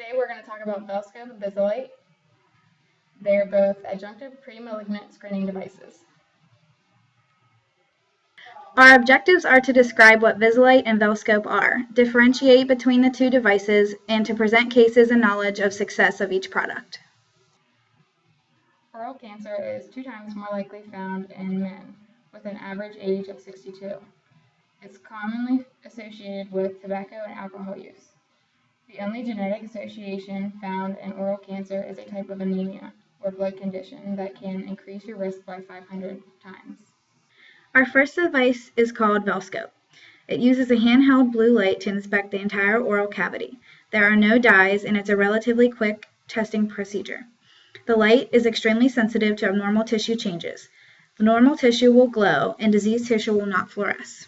Today we're going to talk about Velscope and Visalite. They're both adjunctive pre-malignant screening devices. Our objectives are to describe what Visalite and Velscope are, differentiate between the two devices, and to present cases and knowledge of success of each product. Oral cancer is 2 times more likely found in men, with an average age of 62. It's commonly associated with tobacco and alcohol use. The only genetic association found in oral cancer is a type of anemia, or blood condition, that can increase your risk by 500 times. Our first device is called Velscope. It uses a handheld blue light to inspect the entire oral cavity. There are no dyes, and it's a relatively quick testing procedure. The light is extremely sensitive to abnormal tissue changes. The normal tissue will glow, and diseased tissue will not fluoresce.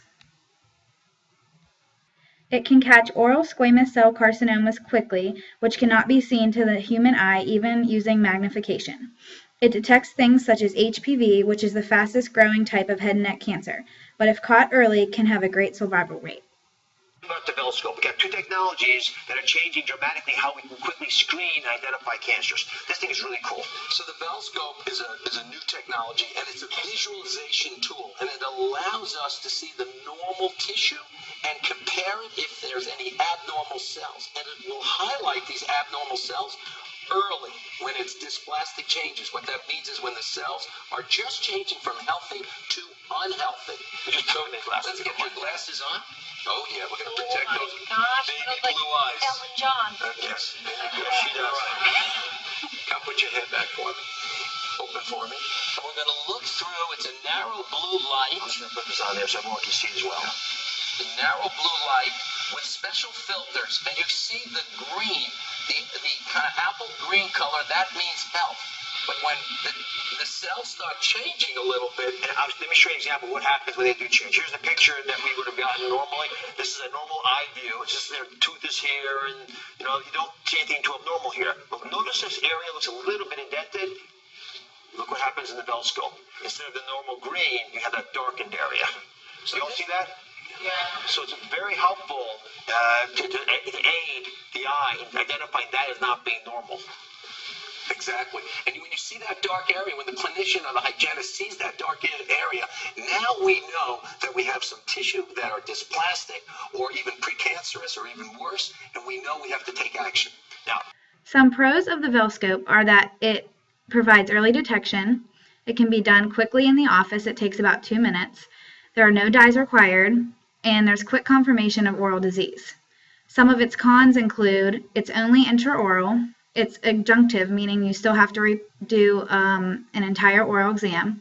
It can catch oral squamous cell carcinomas quickly, which cannot be seen to the human eye even using magnification. It detects things such as HPV, which is the fastest growing type of head and neck cancer, but if caught early, can have a great survival rate. About the Velscope, we got 2 technologies that are changing dramatically how we can quickly screen and identify cancers. This thing is really cool. So the Velscope is a new technology, and it's a visualization tool, and it allows us to see the normal tissue and compare it if there's any abnormal cells. And it will highlight these abnormal cells early when it's dysplastic changes. What that means is when the cells are just changing from healthy to unhealthy. Just put on glasses. Let's get your glasses on. Oh yeah, we're going to protect those gosh, baby like blue eyes. Elton John. Yes, she does. Come put your head back for me. Open for me. And we're going to look through. It's a narrow blue light. I'm just going to put this on there so everyone can see as well. The narrow blue light with special filters, and you see the green, the kind of apple green color. That means health. But when the cells start changing a little bit, And let me show you an example of what happens when they do change. Here's a picture that we would have gotten normally. This is a normal eye view. It's just their tooth is here, and you don't see anything too abnormal here. But notice this area looks a little bit indented. Look what happens in the Velscope. Instead of the normal green, you have that darkened area. So you don't see that? Yeah. So it's very helpful to aid the eye in identifying that as not being normal. exactly. And when you see that dark area, when the clinician or the hygienist sees that dark area, now we know that we have some tissue that are dysplastic or even precancerous or even worse, and we know we have to take action. Now, Some pros of the Velscope are that it provides early detection. It can be done quickly in the office. It takes about 2 minutes. There are no dyes required, and there's quick confirmation of oral disease. Some of its cons include it's only intraoral, it's adjunctive, meaning you still have to do an entire oral exam,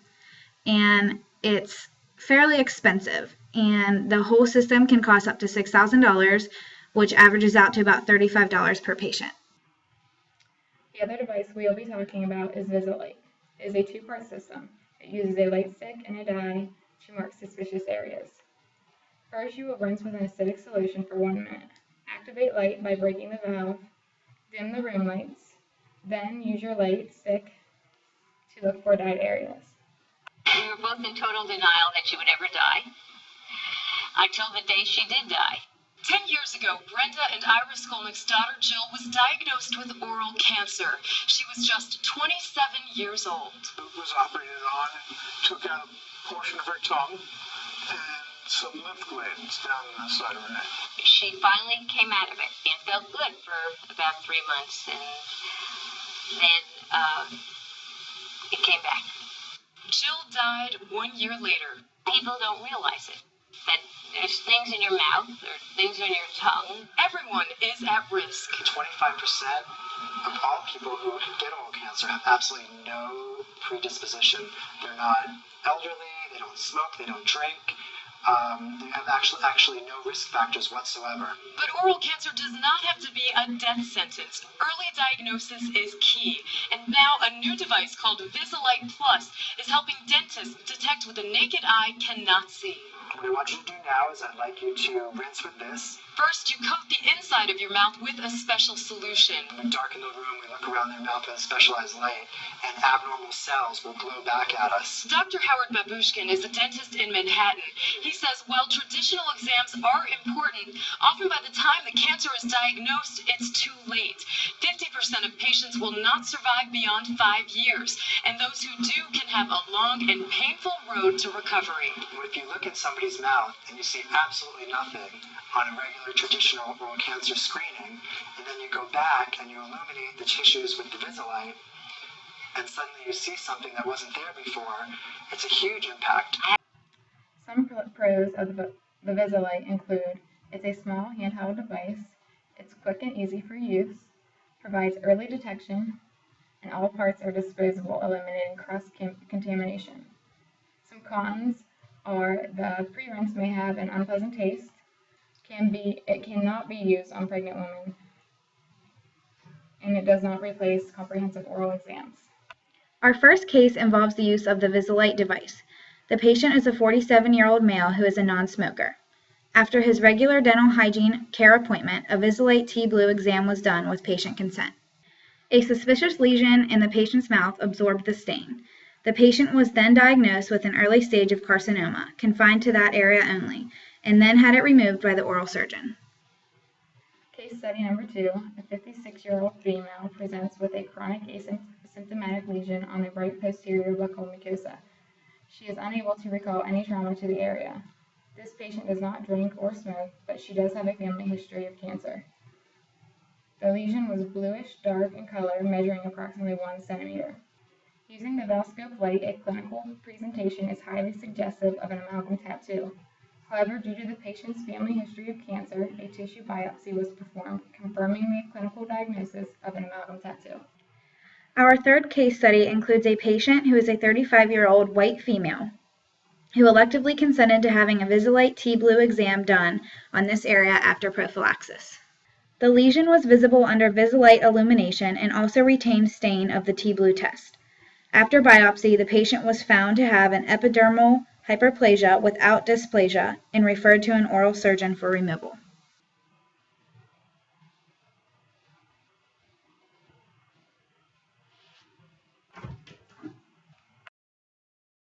and it's fairly expensive, and the whole system can cost up to $6,000, which averages out to about $35 per patient. The other device we'll be talking about is Visalite. It is a 2-part system. It uses a light stick and a dye to mark suspicious areas. First, you will rinse with an acidic solution for 1 minute. Activate light by breaking the valve. Dim the room lights. Then use your light stick to look for dyed areas. We were both in total denial that she would ever die, until the day she did die. 10 years ago, Brenda and Ira Skolnick's daughter Jill was diagnosed with oral cancer. She was just 27 years old. Was operated on and took out a portion of her tongue and some lymph glands down the side of her neck. She finally came out of it and felt good for about 3 months, and then it came back. Jill died 1 year later. People don't realize it, that there's things in your mouth or things on your tongue. Everyone is at risk. 25% of all people who get oral cancer have absolutely no predisposition. They're not elderly, they don't smoke, they don't drink. They have actually no risk factors whatsoever. But oral cancer does not have to be a death sentence. Early diagnosis is key. And now a new device called Visalite Plus is helping dentists detect what the naked eye cannot see. What I want you to do now is I'd like you to rinse with this. First, you coat the inside of your mouth with a special solution. We darken the room, we look around their mouth with a specialized light, and abnormal cells will glow back at us. Dr. Howard Babushkin is a dentist in Manhattan. He says while traditional exams are important, often by the time the cancer is diagnosed, it's too late. 50% of patients will not survive beyond 5 years, and those who do can have a long and painful road to recovery. But if you look at somebody's mouth and you see absolutely nothing on a regular traditional oral cancer screening, and then you go back and you illuminate the tissues with the Visalite, and suddenly you see something that wasn't there before, it's a huge impact. Some pros of the Visalite include it's a small handheld device, it's quick and easy for use, provides early detection, and all parts are disposable, eliminating cross-contamination. Some cons are the pre-rinse may have an unpleasant taste, it cannot be used on pregnant women, and it does not replace comprehensive oral exams. Our first case involves the use of the Visalite device. The patient is a 47-year-old male who is a non-smoker. After his regular dental hygiene care appointment, a Visalite T-Blue exam was done with patient consent. A suspicious lesion in the patient's mouth absorbed the stain. The patient was then diagnosed with an early stage of carcinoma, confined to that area only, and then had it removed by the oral surgeon. Case study number 2, a 56-year-old female presents with a chronic asymptomatic lesion on the right posterior buccal mucosa. She is unable to recall any trauma to the area. This patient does not drink or smoke, but she does have a family history of cancer. The lesion was bluish dark in color, measuring approximately 1 centimeter. Using the Velscope light, a clinical presentation is highly suggestive of an amalgam tattoo. However, due to the patient's family history of cancer, a tissue biopsy was performed, confirming the clinical diagnosis of an amalgam tattoo. Our third case study includes a patient who is a 35-year-old white female who electively consented to having a Visalite T-Blue exam done on this area after prophylaxis. The lesion was visible under Visalite illumination and also retained stain of the T-Blue test. After biopsy, the patient was found to have an epidermal hyperplasia without dysplasia and referred to an oral surgeon for removal.